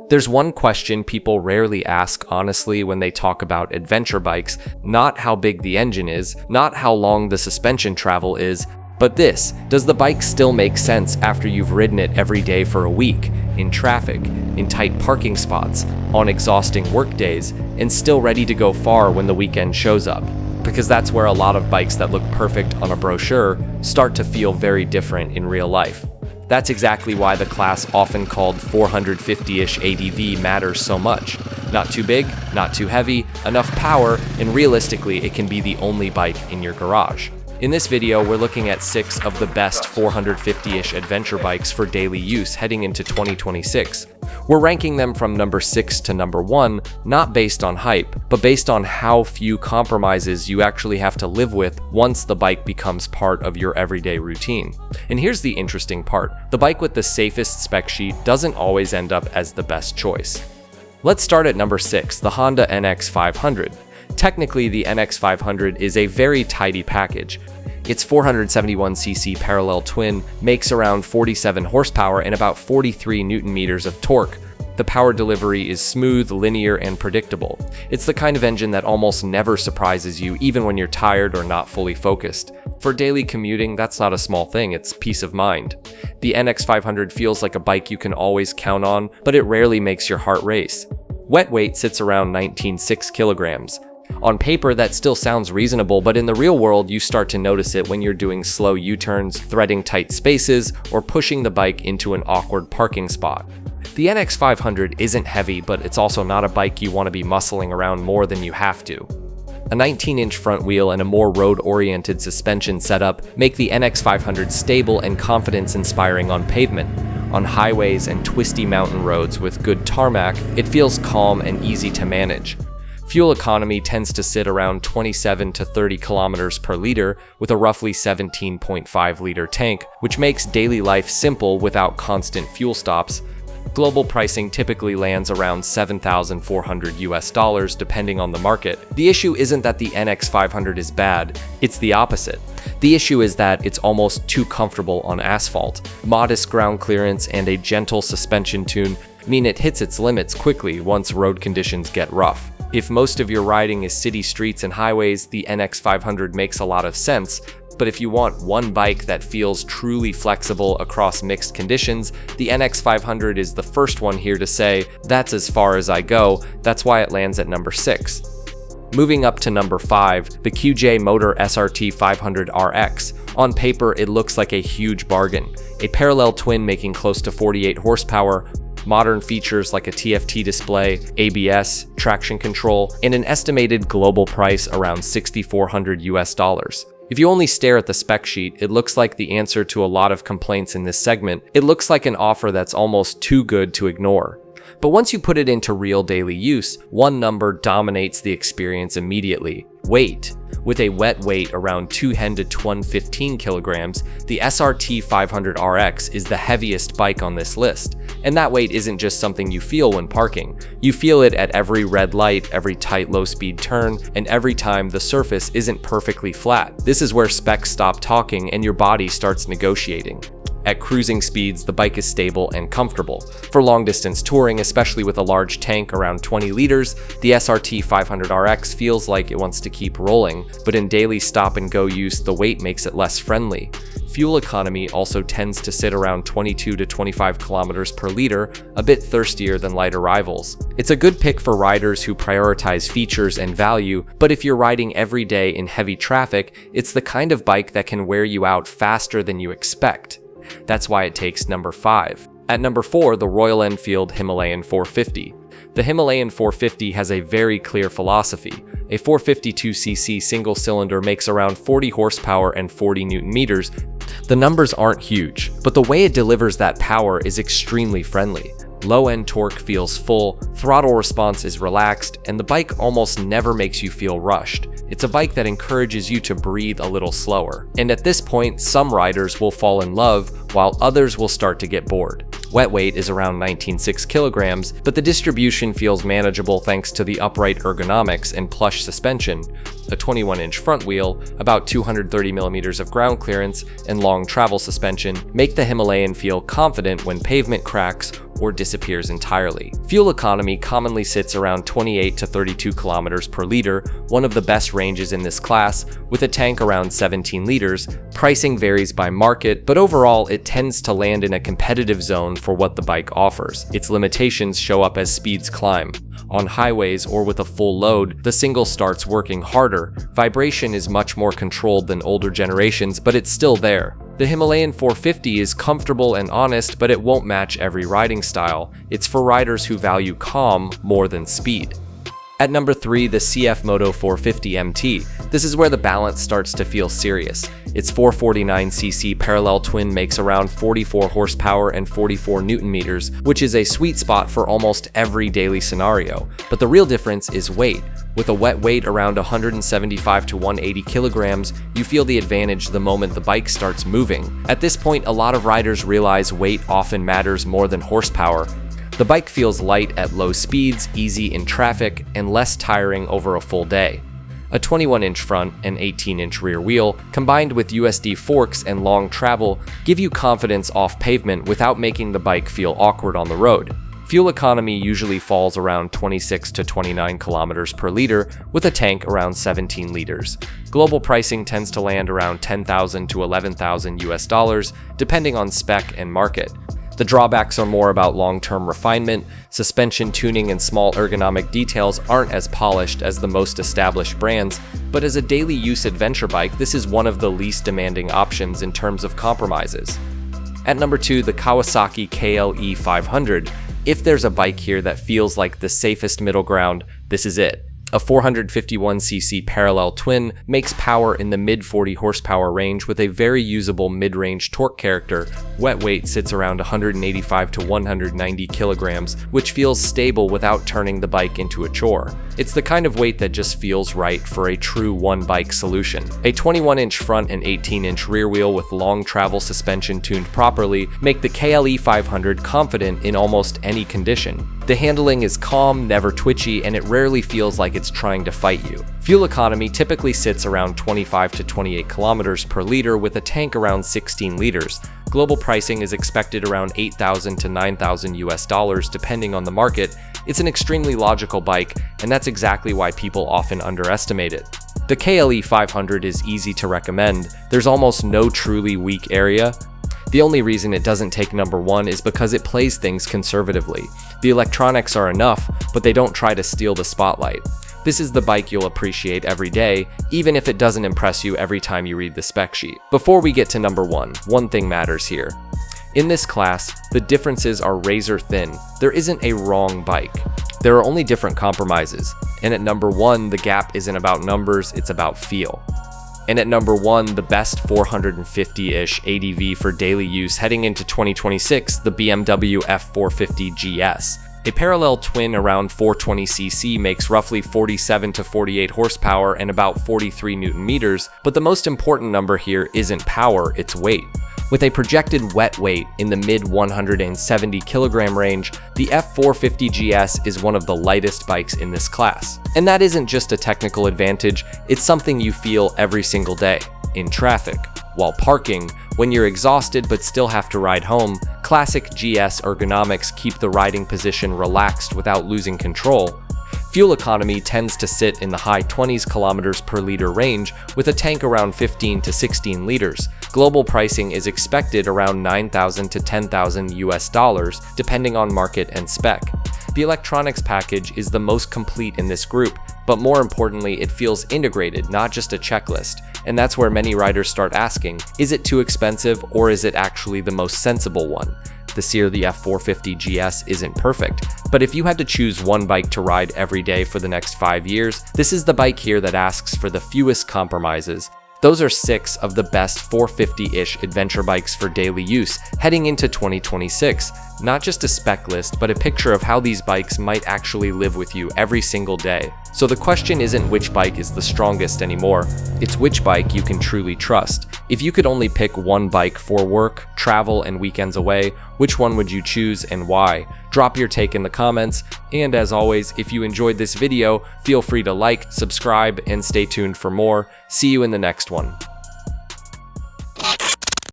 There's one question people rarely ask honestly when they talk about adventure bikes, not how big the engine is, not how long the suspension travel is, but this: does the bike still make sense after you've ridden it every day for a week, in traffic, in tight parking spots, on exhausting work days, and still ready to go far when the weekend shows up? Because that's where a lot of bikes that look perfect on a brochure start to feel very different in real life. That's exactly why the class often called 450-ish ADV matters so much. Not too big, not too heavy, enough power, and realistically it can be the only bike in your garage. In this video, we're looking at 6 of the best 450-ish adventure bikes for daily use heading into 2026. We're ranking them from number 6 to number 1, not based on hype, but based on how few compromises you actually have to live with once the bike becomes part of your everyday routine. And here's the interesting part: the bike with the safest spec sheet doesn't always end up as the best choice. Let's start at number 6, the Honda NX500. Technically, the NX500 is a very tidy package. Its 471cc parallel twin makes around 47 horsepower and about 43 Nm of torque. The power delivery is smooth, linear, and predictable. It's the kind of engine that almost never surprises you, even when you're tired or not fully focused. For daily commuting, that's not a small thing, it's peace of mind. The NX500 feels like a bike you can always count on, but it rarely makes your heart race. Wet weight sits around 19.6 kilograms. On paper, that still sounds reasonable, but in the real world, you start to notice it when you're doing slow U-turns, threading tight spaces, or pushing the bike into an awkward parking spot. The NX500 isn't heavy, but it's also not a bike you want to be muscling around more than you have to. A 19-inch front wheel and a more road-oriented suspension setup make the NX500 stable and confidence-inspiring on pavement. On highways and twisty mountain roads with good tarmac, it feels calm and easy to manage. Fuel economy tends to sit around 27 to 30 kilometers per liter with a roughly 17.5 liter tank, which makes daily life simple without constant fuel stops. Global pricing typically lands around $7,400 depending on the market. The issue isn't that the NX500 is bad, it's the opposite. The issue is that it's almost too comfortable on asphalt. Modest ground clearance and a gentle suspension tune mean it hits its limits quickly once road conditions get rough. If most of your riding is city streets and highways, the NX500 makes a lot of sense, but if you want one bike that feels truly flexible across mixed conditions, the NX500 is the first one here to say, that's as far as I go. That's why it lands at number 6. Moving up to number 5, the QJMotor SRT 500RX. On paper, it looks like a huge bargain. A parallel twin making close to 48 horsepower, modern features like a TFT display, ABS, traction control, and an estimated global price around $6,400. If you only stare at the spec sheet, it looks like the answer to a lot of complaints in this segment. It looks like an offer that's almost too good to ignore. But once you put it into real daily use, one number dominates the experience immediately: weight. With a wet weight around 210 to 215 kilograms, the SRT 500RX is the heaviest bike on this list. And that weight isn't just something you feel when parking. You feel it at every red light, every tight low-speed turn, and every time the surface isn't perfectly flat. This is where specs stop talking and your body starts negotiating. At cruising speeds, the bike is stable and comfortable. For long-distance touring, especially with a large tank around 20 liters, the SRT 500RX feels like it wants to keep rolling, but in daily stop-and-go use, the weight makes it less friendly. Fuel economy also tends to sit around 22 to 25 kilometers per liter, a bit thirstier than lighter rivals. It's a good pick for riders who prioritize features and value, but if you're riding every day in heavy traffic, it's the kind of bike that can wear you out faster than you expect. That's why it takes number 5. At number 4, the Royal Enfield Himalayan 450. The Himalayan 450 has a very clear philosophy. A 452cc single cylinder makes around 40 horsepower and 40 Newton meters. The numbers aren't huge, but the way it delivers that power is extremely friendly. Low-end torque feels full, throttle response is relaxed, and the bike almost never makes you feel rushed. It's a bike that encourages you to breathe a little slower. And at this point, some riders will fall in love, while others will start to get bored. Wet weight is around 19.6 kilograms, but the distribution feels manageable thanks to the upright ergonomics and plush suspension. A 21-inch front wheel, about 230 millimeters of ground clearance, and long travel suspension make the Himalayan feel confident when pavement cracks or disappears entirely. Fuel economy commonly sits around 28 to 32 kilometers per liter, one of the best ranges in this class, with a tank around 17 liters. Pricing varies by market, but overall it tends to land in a competitive zone for what the bike offers. Its limitations show up as speeds climb. On highways or with a full load, the single starts working harder. Vibration is much more controlled than older generations, but it's still there. The Himalayan 450 is comfortable and honest, but it won't match every riding style. It's for riders who value calm more than speed. At number 3, the CFMoto 450 MT. This is where the balance starts to feel serious. Its 449cc parallel twin makes around 44 horsepower and 44 Newton meters, which is a sweet spot for almost every daily scenario. But the real difference is weight. With a wet weight around 175 to 180 kilograms, you feel the advantage the moment the bike starts moving. At this point, a lot of riders realize weight often matters more than horsepower. The bike feels light at low speeds, easy in traffic, and less tiring over a full day. A 21-inch front and 18-inch rear wheel, combined with USD forks and long travel, give you confidence off pavement without making the bike feel awkward on the road. Fuel economy usually falls around 26 to 29 kilometers per liter, with a tank around 17 liters. Global pricing tends to land around $10,000 to $11,000 US, depending on spec and market. The drawbacks are more about long-term refinement. Suspension tuning and small ergonomic details aren't as polished as the most established brands, but as a daily use adventure bike, this is one of the least demanding options in terms of compromises. At number 2, the Kawasaki KLE 500. If there's a bike here that feels like the safest middle ground, this is it. A 451cc parallel twin makes power in the mid-40 horsepower range with a very usable mid-range torque character. Wet weight sits around 185 to 190 kilograms, which feels stable without turning the bike into a chore. It's the kind of weight that just feels right for a true one-bike solution. A 21-inch front and 18-inch rear wheel with long travel suspension tuned properly make the KLE 500 confident in almost any condition. The handling is calm, never twitchy, and it rarely feels like it's trying to fight you. Fuel economy typically sits around 25 to 28 kilometers per liter with a tank around 16 liters. Global pricing is expected around $8,000 to $9,000 US depending on the market. It's an extremely logical bike, and that's exactly why people often underestimate it. The KLE 500 is easy to recommend. There's almost no truly weak area. The only reason it doesn't take number 1 is because it plays things conservatively. The electronics are enough, but they don't try to steal the spotlight. This is the bike you'll appreciate every day, even if it doesn't impress you every time you read the spec sheet. Before we get to number 1, one thing matters here. In this class, the differences are razor thin. There isn't a wrong bike. There are only different compromises. And at number 1, the gap isn't about numbers, it's about feel. And at number 1, the best 450-ish ADV for daily use heading into 2026, the BMW F 450 GS. A parallel twin around 420cc makes roughly 47 to 48 horsepower and about 43 Newton meters, but the most important number here isn't power, it's weight. With a projected wet weight in the mid 170 kilogram range, the F 450 GS is one of the lightest bikes in this class. And that isn't just a technical advantage, it's something you feel every single day. In traffic, while parking, when you're exhausted but still have to ride home, classic GS ergonomics keep the riding position relaxed without losing control. Fuel economy tends to sit in the high 20s kilometers per liter range with a tank around 15 to 16 liters. Global pricing is expected around $9,000 to $10,000 US depending on market and spec. The electronics package is the most complete in this group, but more importantly, it feels integrated, not just a checklist. And that's where many riders start asking, is it too expensive or is it actually the most sensible one? This year, the F 450 GS isn't perfect, but if you had to choose one bike to ride every day for the next 5 years, this is the bike here that asks for the fewest compromises. Those are 6 of the best 450-ish adventure bikes for daily use heading into 2026. Not just a spec list, but a picture of how these bikes might actually live with you every single day. So the question isn't which bike is the strongest anymore, it's which bike you can truly trust. If you could only pick one bike for work, travel, and weekends away, which one would you choose and why? Drop your take in the comments, and as always, if you enjoyed this video, feel free to like, subscribe, and stay tuned for more. See you in the next one.